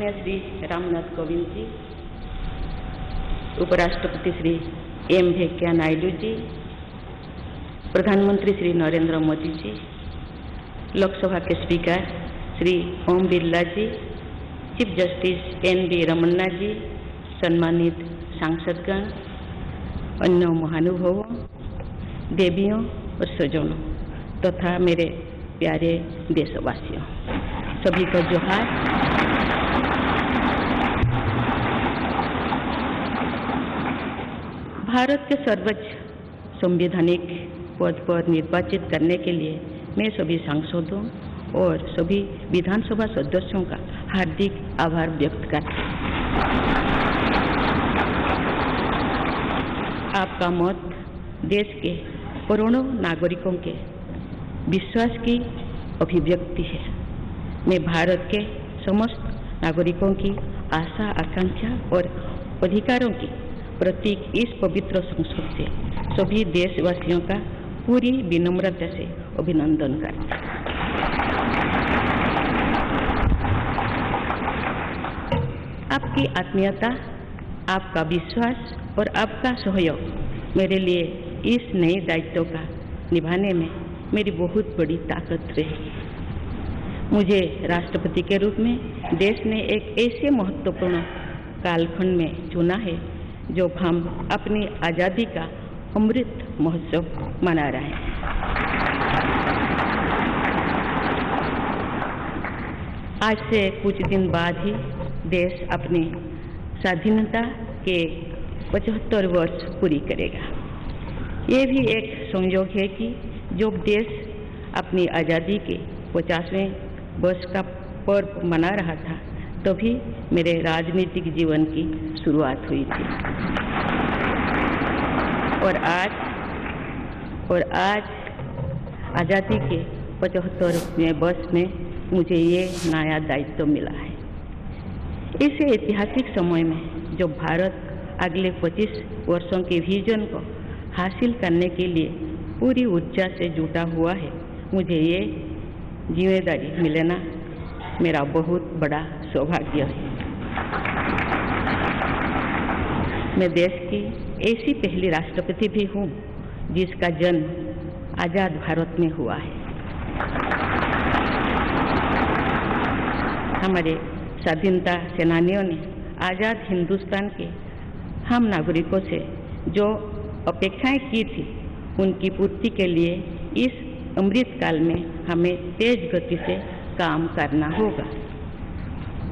माननीय श्री रामनाथ कोविंद जी, उपराष्ट्रपति श्री एम वेंकैया नायडू जी, प्रधानमंत्री श्री नरेंद्र मोदी जी, लोकसभा के स्पीकर श्री ओम बिरला जी, चीफ जस्टिस एन.वी. रमन्ना जी, सम्मानित सांसदगण, अन्य महानुभावों, देवियों और स्वजनों तथा मेरे प्यारे देशवासियों, सभी को जोहार। भारत के सर्वोच्च संवैधानिक पद पर निर्वाचित करने के लिए मैं सभी सांसदों और सभी विधानसभा सदस्यों का हार्दिक आभार व्यक्त करती हूँ। आपका मत देश के करोड़ों नागरिकों के विश्वास की अभिव्यक्ति है। मैं भारत के समस्त नागरिकों की आशा आकांक्षा और अधिकारों की प्रतीक इस पवित्र संसद से सभी देशवासियों का पूरी विनम्रता से अभिनंदन करता हूँ। आपकी आत्मीयता, आपका विश्वास और आपका सहयोग मेरे लिए इस नए दायित्व का निभाने में मेरी बहुत बड़ी ताकत रही। मुझे राष्ट्रपति के रूप में देश ने एक ऐसे महत्वपूर्ण कालखंड में चुना है जब हम अपनी आज़ादी का अमृत महोत्सव मना रहे हैं। आज से कुछ दिन बाद ही देश अपनी स्वाधीनता के 75 वर्ष पूरी करेगा। ये भी एक संयोग है कि जब देश अपनी आज़ादी के 50वें वर्ष का पर्व मना रहा था तभी मेरे राजनीतिक जीवन की शुरुआत हुई थी। और आज आज़ादी के 75वें वर्ष में मुझे ये नया दायित्व मिला है। इस ऐतिहासिक समय में जब भारत अगले 25 वर्षों के विजन को हासिल करने के लिए पूरी ऊर्जा से जुटा हुआ है, मुझे ये जिम्मेदारी मिलना मेरा बहुत बड़ा सौभाग्य है। मैं देश की ऐसी पहली राष्ट्रपति भी हूँ जिसका जन्म आज़ाद भारत में हुआ है। हमारे स्वाधीनता सेनानियों ने आज़ाद हिंदुस्तान के हम नागरिकों से जो अपेक्षाएं की थी उनकी पूर्ति के लिए इस अमृत काल में हमें तेज गति से काम करना होगा।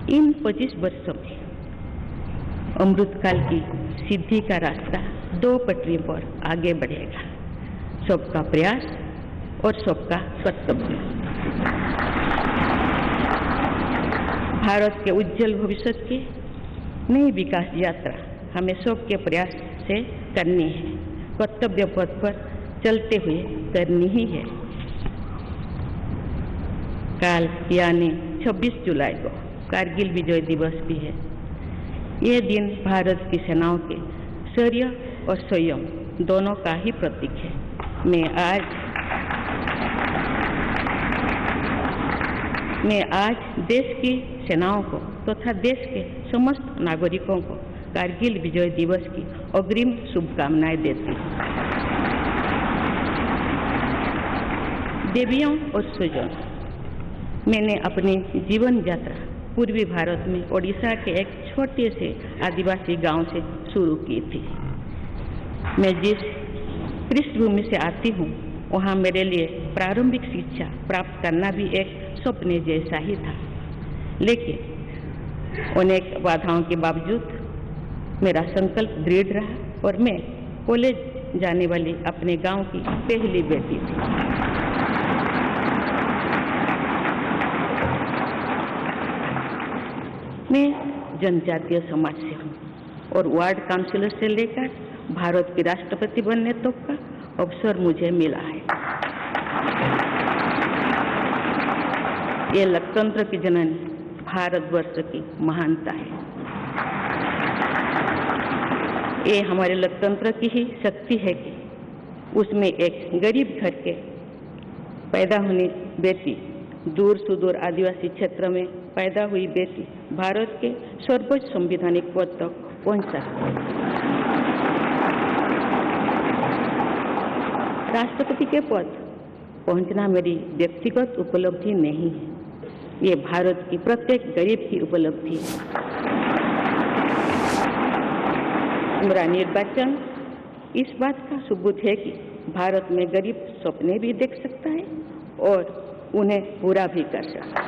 इन 25 वर्षों में अमृत काल की सिद्धि का रास्ता 2 पटरियों पर आगे बढ़ेगा, सबका प्रयास और सबका कर्तव्य। भारत के उज्जवल भविष्य की नई विकास यात्रा हमें सबके प्रयास से करनी है, कर्तव्य पथ पर चलते हुए करनी ही है। कल यानी 26 जुलाई को कारगिल विजय दिवस भी है। ये दिन भारत की सेनाओं के शौर्य और संयम दोनों का ही प्रतीक है। मैं आज देश की सेनाओं को तथा देश के समस्त नागरिकों को कारगिल विजय दिवस की अग्रिम शुभकामनाएं देती हूँ। देवियों और स्वजनों, मैंने अपनी जीवन यात्रा पूर्वी भारत में ओडिशा के एक छोटे से आदिवासी गांव से शुरू की थी। मैं जिस पृष्ठभूमि से आती हूँ वहाँ मेरे लिए प्रारंभिक शिक्षा प्राप्त करना भी एक सपने जैसा ही था, लेकिन अनेक बाधाओं के बावजूद मेरा संकल्प दृढ़ रहा और मैं कॉलेज जाने वाली अपने गांव की पहली बेटी थी। मैं जनजातीय समाज से हूँ और वार्ड काउंसिलर से लेकर भारत की राष्ट्रपति बनने तक का अवसर मुझे मिला है। ये लोकतंत्र की जननी भारतवर्ष की महानता है। ये हमारे लोकतंत्र की ही शक्ति है कि उसमें एक गरीब घर के पैदा होने बेटी दूर सुदूर आदिवासी क्षेत्र में पैदा हुई बेटी भारत के सर्वोच्च संवैधानिक पद तक पहुंच सकती है। राष्ट्रपति के पद पहुंचना मेरी व्यक्तिगत उपलब्धि नहीं है, ये भारत की प्रत्येक गरीब की उपलब्धि है। मेरा निर्वाचन इस बात का सबूत है कि भारत में गरीब सपने भी देख सकता है और उन्हें पूरा भी कर सकता है।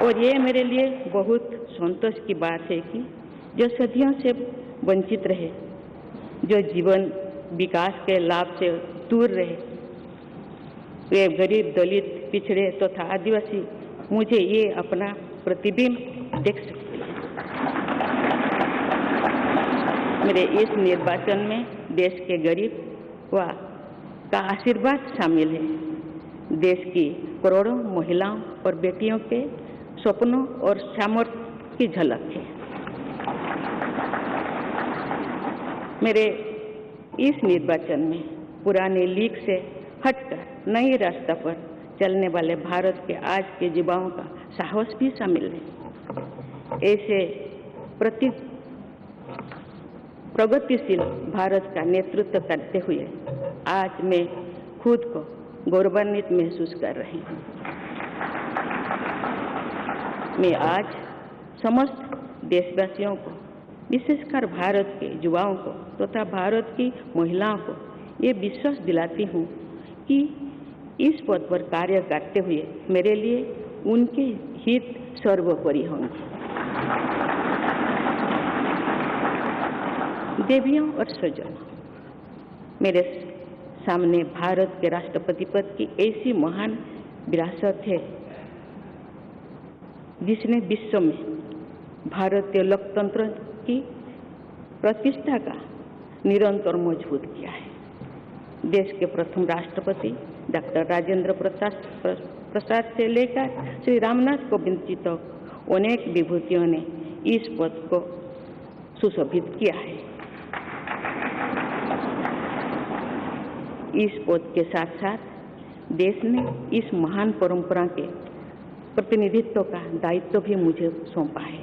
और ये मेरे लिए बहुत संतोष की बात है कि जो सदियों से वंचित रहे, जो जीवन विकास के लाभ से दूर रहे, वे गरीब, दलित, पिछड़े तथा आदिवासी मुझे ये अपना प्रतिबिंब देख सकते हैं। मेरे इस निर्वाचन में देश के गरीब का आशीर्वाद शामिल है। देश की करोड़ों महिलाओं और बेटियों के सपनों और सामर्थ्य की झलक है। मेरे इस निर्वाचन में पुराने लीग से हटकर नए रास्ते पर चलने वाले भारत के आज के युवाओं का साहस भी शामिल है। ऐसे प्रगतिशील भारत का नेतृत्व करते हुए आज मैं खुद को गौरवान्वित महसूस कर रही हूँ। मैं आज समस्त देशवासियों को, विशेषकर भारत के युवाओं को तथा भारत की महिलाओं को ये विश्वास दिलाती हूँ कि इस पद पर कार्य करते हुए मेरे लिए उनके हित सर्वोपरि होंगे। देवियों और स्वजनों, मेरे सामने भारत के राष्ट्रपति पद की ऐसी महान विरासत है जिसने विश्व में भारतीय लोकतंत्र की प्रतिष्ठा का निरंतर मजबूत किया है। देश के प्रथम राष्ट्रपति डॉक्टर राजेंद्र प्रसाद से लेकर श्री रामनाथ कोविंद जी तक अनेक विभूतियों ने इस पद को सुशोभित किया है। इस पद के साथ साथ देश ने इस महान परंपरा के प्रतिनिधित्व का दायित्व भी मुझे सौंपा है।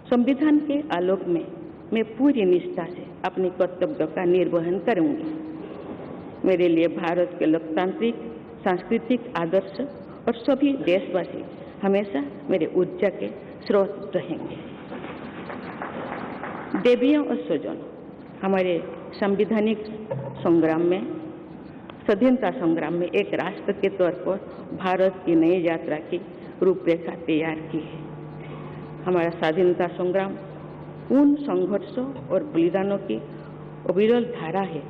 संविधान के आलोक में मैं पूरी निष्ठा से अपने कर्तव्यों का निर्वहन करूंगी। मेरे लिए भारत के लोकतांत्रिक सांस्कृतिक आदर्श और सभी देशवासी हमेशा मेरे ऊर्जा के स्रोत रहेंगे। देवियों और स्वजनों, हमारे संवैधानिक संग्राम में, स्वाधीनता संग्राम में एक राष्ट्र के तौर पर भारत की नई यात्रा की रूपरेखा तैयार की है। हमारा स्वाधीनता संग्राम उन संघर्षों और बलिदानों की अविरल धारा है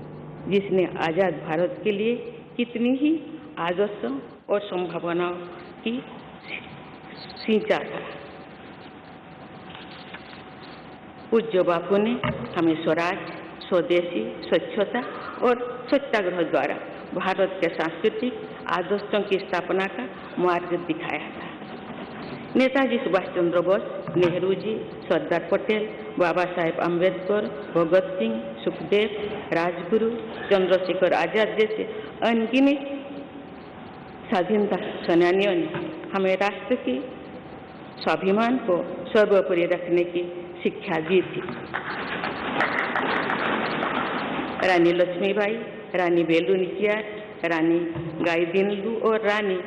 जिसने आजाद भारत के लिए कितनी ही आदर्शों और संभावनाओं की सिंचा था। पूज्य बापू ने हमें स्वराज, स्वदेशी, स्वच्छता और सत्याग्रह द्वारा भारत के सांस्कृतिक आदर्शों की स्थापना का मार्ग दिखाया था। नेताजी सुभाष चंद्र बोस, नेहरू जी, सरदार पटेल, बाबा साहेब अम्बेडकर, भगत सिंह, सुखदेव, राजगुरु, चंद्रशेखर आजाद जैसे अनगिनत स्वाधीनता सेनानियों ने हमें राष्ट्र के स्वाभिमान को सर्वोपरि रखने की शिक्षा दी थी। रानी लक्ष्मीबाई, रानी वेलु नाचियार, रानी गाइदिन्लु और रानी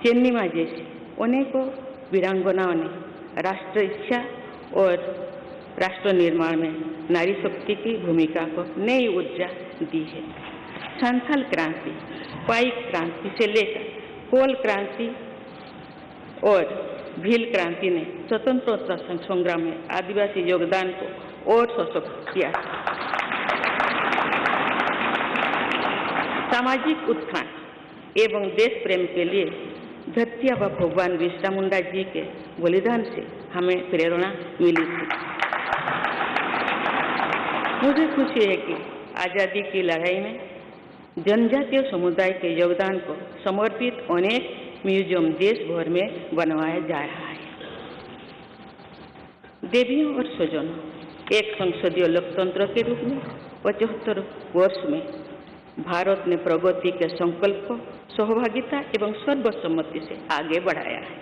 चेन्निमा जैसी अनेकों वीरांगनाओं ने राष्ट्र इच्छा और राष्ट्र निर्माण में नारी शक्ति की भूमिका को नई ऊर्जा दी है। संथाल क्रांति, पाइक क्रांति से लेकर कोल क्रांति और भील क्रांति ने स्वतंत्रता संग्राम में आदिवासी योगदान को और सशक्त किया। सामाजिक उत्थान एवं देश प्रेम के लिए धरती आबा भगवान बिरसा मुंडा जी के बलिदान से हमें प्रेरणा मिली थी। मुझे खुशी है कि आज़ादी की लड़ाई में जनजातीय समुदाय के योगदान को समर्पित अनेक म्यूजियम देश भर में बनवाया जा रहा है। देवियों और स्वजनों, एक संसदीय लोकतंत्र के रूप में 75 वर्ष में भारत ने प्रगति के संकल्प को सहभागिता एवं सर्वसम्मति से आगे बढ़ाया है।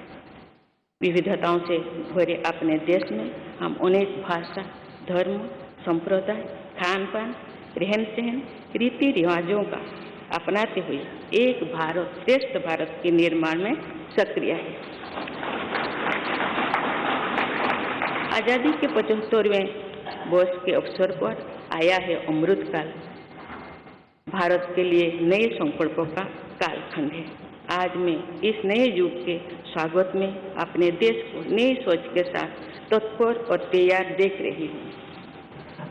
विविधताओं से भरे अपने देश में हम अनेक भाषा, धर्म, संप्रदाय, खान पान, रहन सहन, रीति रिवाजों का अपनाते हुए एक भारत श्रेष्ठ भारत के निर्माण में सक्रिय है। आजादी के 75वें वर्ष के अवसर पर आया है अमृतकाल। भारत के लिए नए संकल्पों का कालखंड है। आज मैं इस नए युग के स्वागत में अपने देश को नई सोच के साथ तत्पर और तैयार देख रही हूँ।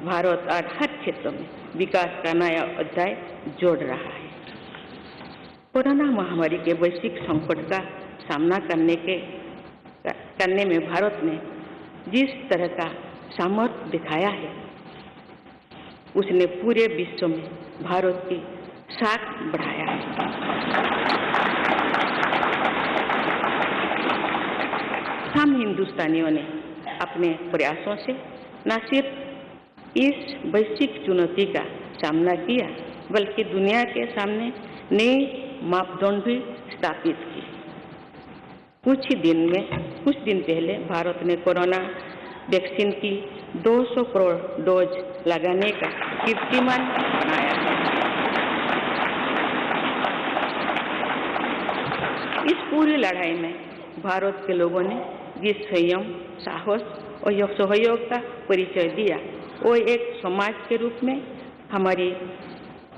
भारत आज हर क्षेत्र में विकास का नया अध्याय जोड़ रहा है। कोरोना महामारी के वैश्विक संकट का सामना करने में भारत ने जिस तरह का सामर्थ्य दिखाया है, उसने पूरे विश्व में भारत की साख बढ़ाया है। हम हिंदुस्तानियों ने अपने प्रयासों से न सिर्फ इस वैश्विक चुनौती का सामना किया, बल्कि दुनिया के सामने नए मापदंड भी स्थापित किए। कुछ दिन पहले भारत ने कोरोना वैक्सीन की 200 करोड़ डोज लगाने का कीर्तिमान बनाया है। इस पूरी लड़ाई में भारत के लोगों ने जिस संयम, साहस और सहयोग का परिचय दिया, वो एक समाज के रूप में हमारी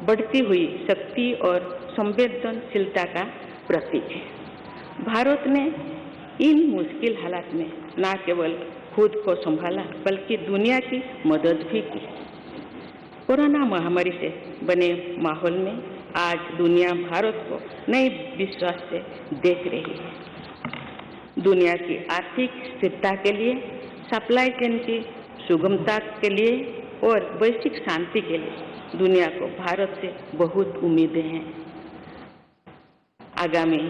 बढ़ती हुई शक्ति और संवेदनशीलता का प्रतीक है। भारत ने इन मुश्किल हालात में न केवल खुद को संभाला, बल्कि दुनिया की मदद भी की। कोरोना महामारी से बने माहौल में आज दुनिया भारत को नए विश्वास से देख रही है। दुनिया की आर्थिक स्थिरता के लिए, सप्लाई चेन की सुगमता के लिए और वैश्विक शांति के लिए दुनिया को भारत से बहुत उम्मीदें हैं। आगामी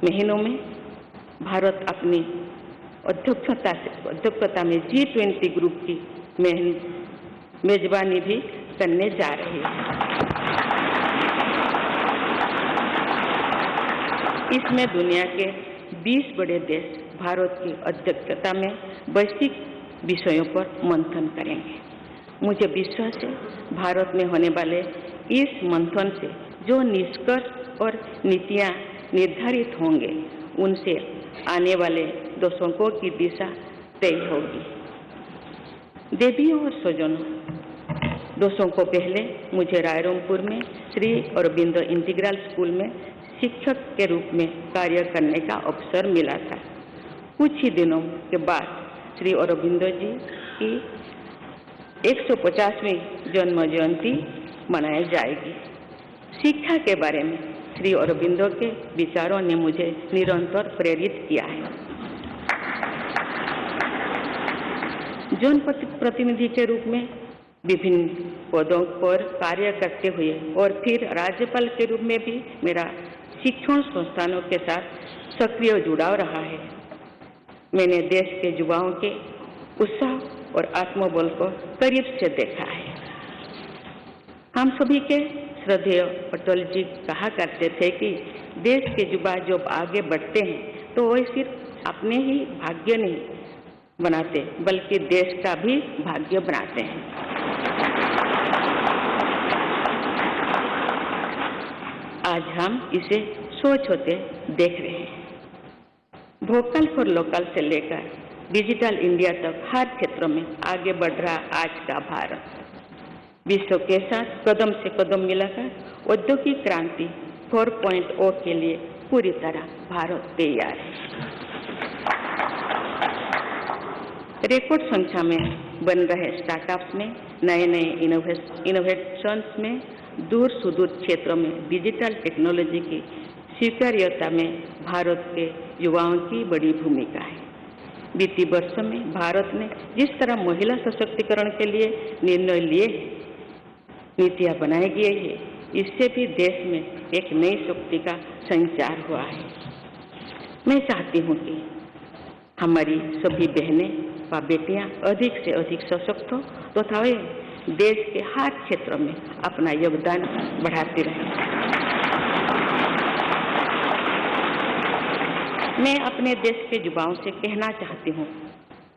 महीनों में भारत अपनी अध्यक्षता में G20 ग्रुप की मेजबानी भी करने जा रही है। इसमें दुनिया के 20 बड़े देश भारत की अध्यक्षता में वैश्विक विषयों पर मंथन करेंगे। मुझे विश्वास है भारत में होने वाले इस मंथन से जो निष्कर्ष और नीतियां निर्धारित होंगे, उनसे आने वाले दशकों की दिशा तय होगी। देवियों और स्वजनों, दशकों पहले मुझे रायरंगपुर में श्री अरबिंदो इंटीग्रल स्कूल में शिक्षक के रूप में कार्य करने का अवसर मिला था। कुछ ही दिनों के बाद श्री अरबिंदो जी की 150वीं जन्म जयंती मनाई जाएगी। शिक्षा के बारे में श्री अरबिंदो के विचारों ने मुझे निरंतर प्रेरित किया है। जन प्रतिनिधि के रूप में विभिन्न पदों पर कार्य करते हुए और फिर राज्यपाल के रूप में भी मेरा शिक्षण संस्थानों के साथ सक्रिय जुड़ाव रहा है। मैंने देश के युवाओं के उत्साह और आत्मबल को करीब से देखा है। हम सभी के श्रद्धेय अटल जी कहा करते थे कि देश के युवा जब आगे बढ़ते हैं तो वे सिर्फ अपने ही भाग्य नहीं बनाते, बल्कि देश का भी भाग्य बनाते हैं। आज हम इसे सोच होते देख रहे हैं। वोकल फॉर लोकल से लेकर डिजिटल इंडिया तक हर क्षेत्र में आगे बढ़ रहा आज का भारत विश्व के साथ कदम से कदम मिलाकर औद्योगिक क्रांति 4.0 के लिए पूरी तरह भारत तैयार है। रिकॉर्ड संख्या में बन रहे स्टार्टअप्स में, नए नए इनोवेशंस में, दूर सुदूर क्षेत्रों में डिजिटल टेक्नोलॉजी की स्वीकार्यता में भारत के युवाओं की बड़ी भूमिका है। बीते वर्षों में भारत ने जिस तरह महिला सशक्तिकरण के लिए निर्णय लिए, नीतियां बनाई गई है, इससे भी देश में एक नई शक्ति का संचार हुआ है। मैं चाहती हूँ कि हमारी सभी बहनें व बेटियां अधिक से अधिक सशक्त हो तथा वे देश के हर क्षेत्र में अपना योगदान बढ़ाते रहें। मैं अपने देश के युवाओं से कहना चाहती हूँ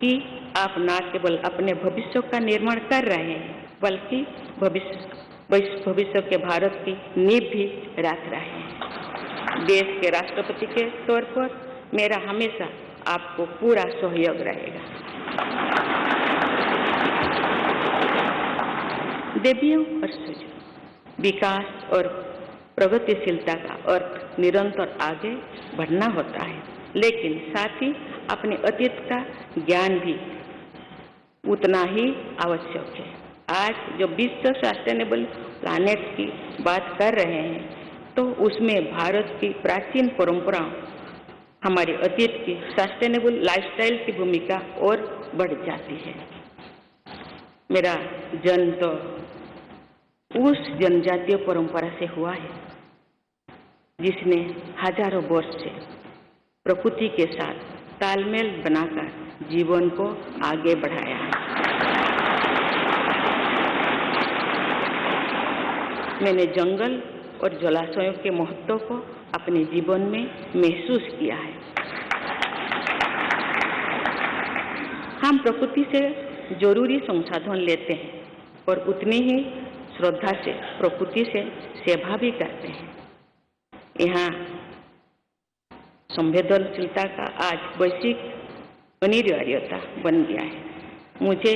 कि आप न केवल अपने भविष्य का निर्माण कर रहे हैं, बल्कि भविष्य के भारत की नींव भी रख रहे हैं। देश के राष्ट्रपति के तौर पर मेरा हमेशा आपको पूरा सहयोग रहेगा। देवियों और सूर्यों, विकास और प्रगतिशीलता का अर्थ निरंतर आगे बढ़ना होता है, लेकिन साथ ही अपने अतीत का ज्ञान भी उतना ही आवश्यक है। आज जो विश्व सस्टेनेबल प्लैनेट की बात कर रहे हैं, तो उसमें भारत की प्राचीन परंपराओं, हमारे अतीत की सस्टेनेबल लाइफस्टाइल की भूमिका और बढ़ जाती है। मेरा जन्म तो उस जनजातीय परंपरा से हुआ है जिसने हजारों वर्ष से प्रकृति के साथ तालमेल बनाकर जीवन को आगे बढ़ाया है। मैंने जंगल और जलाशयों के महत्व को अपने जीवन में महसूस किया है। हम प्रकृति से जरूरी संसाधन लेते हैं और उतनी ही श्रद्धा से प्रकृति से सेवा भी करते हैं। यहाँ संवेदनशीलता का आज वैश्विक अनिवार्यता बन गया है। मुझे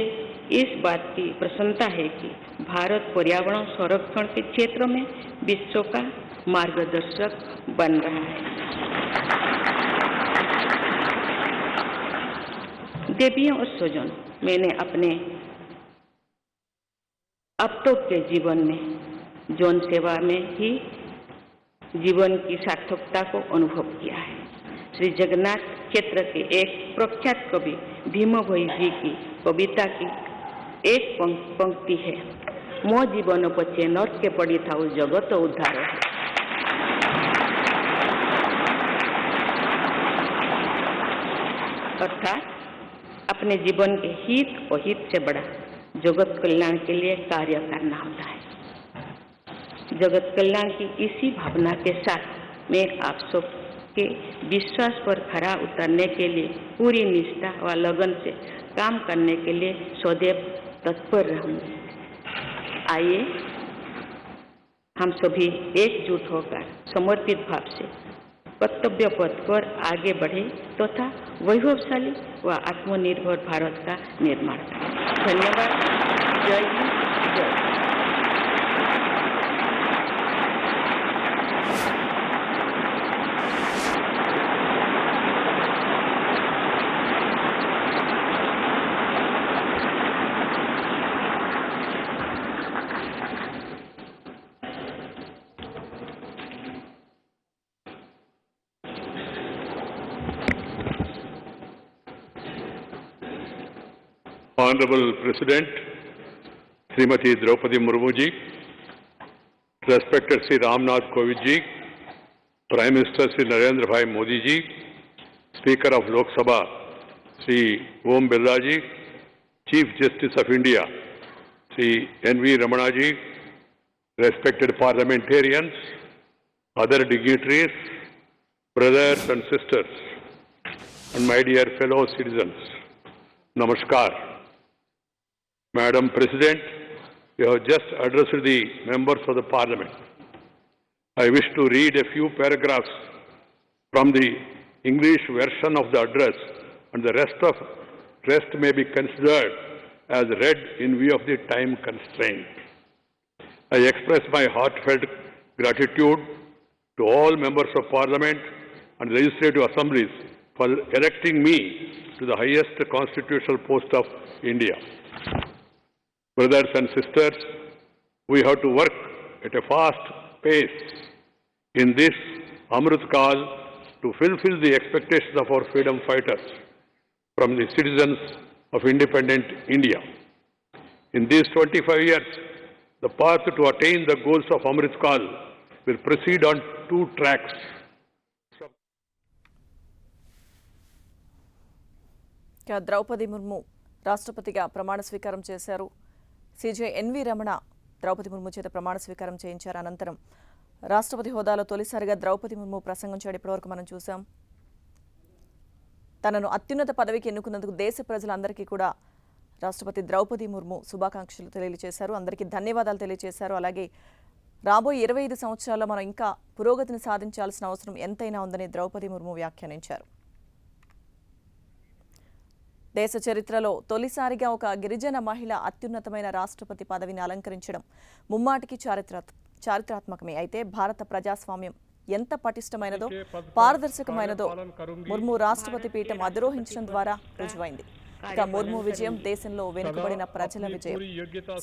इस बात की प्रसन्नता है कि भारत पर्यावरण संरक्षण के क्षेत्र में विश्व का मार्गदर्शक बन रहा है। देवियों और स्वजन, मैंने अपने अब तक के जीवन में जौन सेवा में ही जीवन की सार्थकता को अनुभव किया है। श्री जगन्नाथ क्षेत्र के एक प्रख्यात कवि भीम भोई जी की कविता की एक पंक्ति है, मो जीवन पछे नरके पड़ी थाउ जगत उद्धार। अर्थात अपने जीवन के हित और हित से बड़ा जगत कल्याण के लिए कार्य करना होता है। जगत कल्याण की इसी भावना के साथ मैं आप सबके विश्वास पर खरा उतरने के लिए पूरी निष्ठा व लगन से काम करने के लिए सदैव तत्पर रहूंगी। आइए हम सभी एकजुट होकर समर्पित भाव से कर्तव्य पथ पर आगे बढ़े तथा वैभवशाली व आत्मनिर्भर भारत का निर्माण करें। धन्यवाद। जय हिंद, जय। Honorable President, Srimati Draupadi Murmu ji, respected Sri Ramnath Kovind ji, Prime Minister Sri Narendra Bhai Modi ji, Speaker of Lok Sabha Sri Om Birla ji, Chief Justice of India Sri N.V. Ramana ji, respected parliamentarians, other dignitaries, brothers and sisters, and my dear fellow citizens, Namaskar. Madam President, you have just addressed the members of the Parliament. I wish to read a few paragraphs from the English version of the address, and the rest may be considered as read in view of the time constraint. I express my heartfelt gratitude to all members of Parliament and legislative assemblies for electing me to the highest constitutional post of India. Brothers and sisters, we have to work at a fast pace in this Amrit Kal to fulfill the expectations of our freedom fighters from the citizens of independent India. In these 25 years, the path to attain the goals of Amrit Kal will proceed on two tracks. Draupadi Murmu రాష్ట్రపతిగా ప్రమాణ స్వీకారం చేశారు. CJ N V Ramana Draupadi Murmu చేత ప్రమాణ స్వీకారం చేయించారు. అనంతరం రాష్ట్రపతి హోదాలో తొలిసారిగా ద్రౌపది ముర్ము ప్రసంగం చేయడం ఇప్పటివరకు మనం చూసాం. తనను అత్యున్నత పదవికి ఎన్నుకున్నందుకు దేశ ప్రజలందరికీ కూడా రాష్ట్రపతి ద్రౌపది ముర్ము శుభాకాంక్షలు తెలియజేశారు. అందరికీ ధన్యవాదాలు తెలియజేశారు. అలాగే రాబోయే 25 సంవత్సరాల్లో మనం ఇంకా పురోగతిని సాధించాల్సిన అవసరం ఎంతైనా ఉందని ద్రౌపది ముర్ము వ్యాఖ్యానించారు. దేశ చరిత్రలో తొలిసారిగా ఒక గిరిజన మహిళ అత్యున్నతమైన రాష్ట్రపతి పదవిని అలంకరించడం ముమ్మాటికి చారిత్రాత్మకమే. అయితే భారత ప్రజాస్వామ్యం ఎంత పటిష్టమైనదో పారదర్శకమైనదో ముర్ము రాష్ట్రపతి పీఠం అధిరోహించడం ద్వారా రుజువైంది. ఇక ముర్ము విజయం దేశంలో వెనుకబడిన ప్రజల విజయం,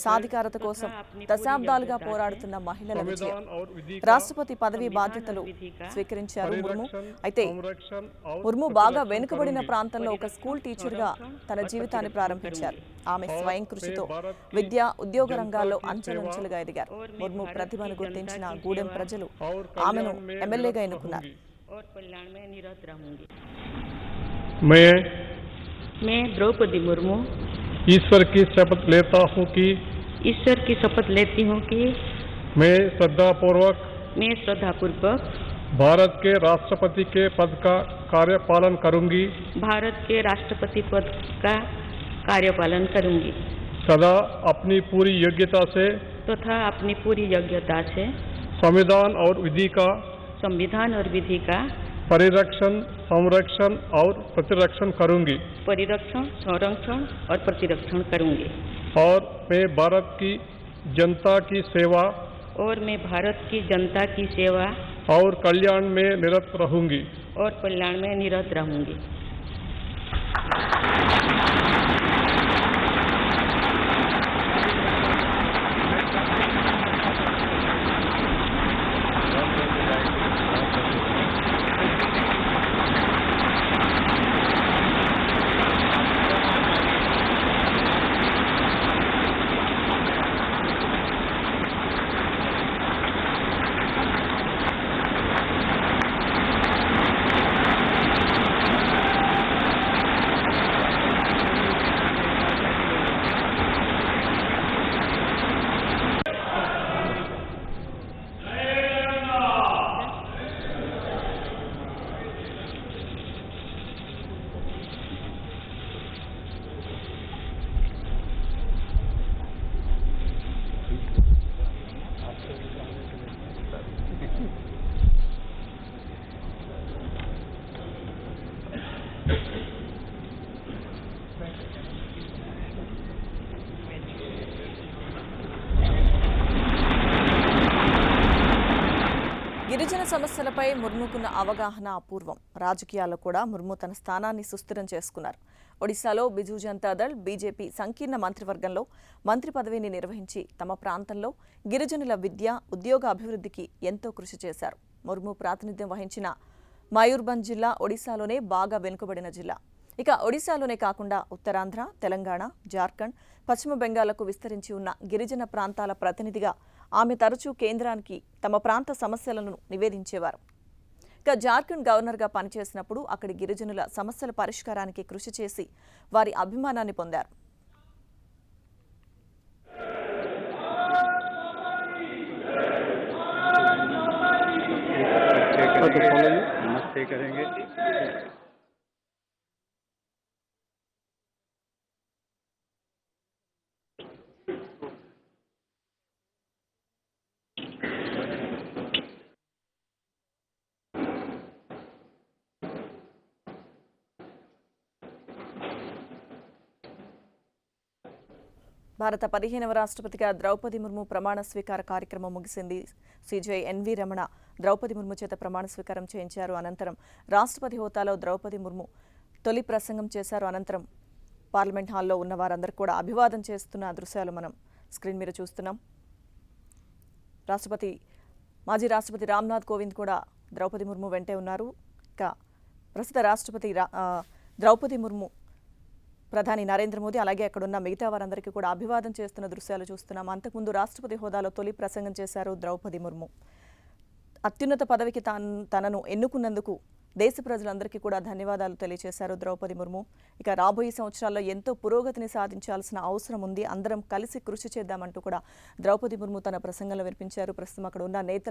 సాధికారత కోసం దశాబ్దాలుగా పోరాడుతున్న మహిళల విజయం. రాష్ట్రపతి పదవి బాధ్యతలు స్వీకరించారు ముర్ము. అయితే ముర్ము బాగా వెనుకబడిన ప్రాంతంలో ఒక స్కూల్ టీచర్గా తన జీవితాన్ని ప్రారంభించారు. ఆమె స్వయం కృషితో విద్యా ఉద్యోగ రంగాల్లో అంచెలంచెలుగా ఎదిగారు. ముర్ము ప్రతిభను గుర్తించిన గూడెం ప్రజలు ఆమెను ఎమ్మెల్యేగా ఎన్నుకున్నారు. मैं द्रौपदी मुर्मू ईश्वर की शपथ लेता हूँ कि मैं श्रद्धापूर्वक भारत के राष्ट्रपति के पद का कार्यपालन करूँगी सदा अपनी पूरी योग्यता से संविधान और विधि का परिरक्षण, संरक्षण और प्रतिरक्षण करूंगी और मैं भारत की जनता की सेवा और कल्याण में निरत रहूंगी గిరిజన సమస్యలపై ముర్ముకున్న అవగాహన అపూర్వం. రాజకీయాల్లో కూడా ముర్ము తన స్థానాన్ని సుస్థిరం చేసుకున్నారు. ఒడిశాలో బిజు జనతా దళ్ బీజేపీ సంకీర్ణ మంత్రివర్గంలో మంత్రి పదవిని నిర్వహించి తమ ప్రాంతంలో గిరిజనుల విద్య, ఉద్యోగ అభివృద్ధికి ఎంతో కృషి చేశారు. ముర్ము ప్రాతినిధ్యం వహించిన మయూర్భంజ్ జిల్లా ఒడిశాలోనే బాగా వెనుకబడిన జిల్లా. ఇక ఒడిశాలోనే కాకుండా ఉత్తరాంధ్ర, తెలంగాణ, జార్ఖండ్, పశ్చిమ బెంగాల్కు విస్తరించి ఉన్న గిరిజన ప్రాంతాల ప్రతినిధిగా ఆమె తరచూ కేంద్రానికి తమ ప్రాంత సమస్యలను నివేదించేవారు. ఇక జార్ఖండ్ గవర్నర్గా పనిచేసినప్పుడు అక్కడి గిరిజనుల సమస్యల పరిష్కారానికి కృషి చేసి వారి అభిమానాన్ని పొందారు. नमस्ते करेंगे। భారత 15వ రాష్ట్రపతిగా ద్రౌపది ముర్ము ప్రమాణ స్వీకార కార్యక్రమం ముగిసింది. సీజే ఎన్వి రమణ ద్రౌపది ముర్ము చేత ప్రమాణ స్వీకారం చేయించారు. అనంతరం రాష్ట్రపతి హోదాలో ద్రౌపది ముర్ము తొలి ప్రసంగం చేశారు. అనంతరం పార్లమెంట్ హాల్లో ఉన్న వారందరూ కూడా అభివాదం చేస్తున్న దృశ్యాలు మనం స్క్రీన్ మీద చూస్తున్నాం. మాజీ రాష్ట్రపతి రామ్నాథ్ కోవింద్ కూడా ద్రౌపది ముర్ము వెంటే ఉన్నారు. ఇక ప్రస్తుత రాష్ట్రపతి ద్రౌపది ముర్ము, ప్రధాని నరేంద్ర మోదీ, అలాగే అక్కడున్న మిగతా వారందరికీ కూడా అభివాదం చేస్తున్న దృశ్యాలు చూస్తున్నాం. అంతకుముందు రాష్ట్రపతి హోదాలో తొలి ప్రసంగం చేశారు ద్రౌపది ముర్ము. అత్యున్నత పదవికి తనను ఎన్నుకున్నందుకు దేశ ప్రజలందరికీ కూడా ధన్యవాదాలు తెలియజేశారు ద్రౌపది ముర్ము. ఇక రాబోయే సంవత్సరాల్లో ఎంతో పురోగతిని సాధించాల్సిన అవసరం ఉంది, అందరం కలిసి కృషి చేద్దామంటూ కూడా ద్రౌపది ముర్ము తన ప్రసంగంలో వినిపించారు. ప్రస్తుతం అక్కడ ఉన్న నేతలు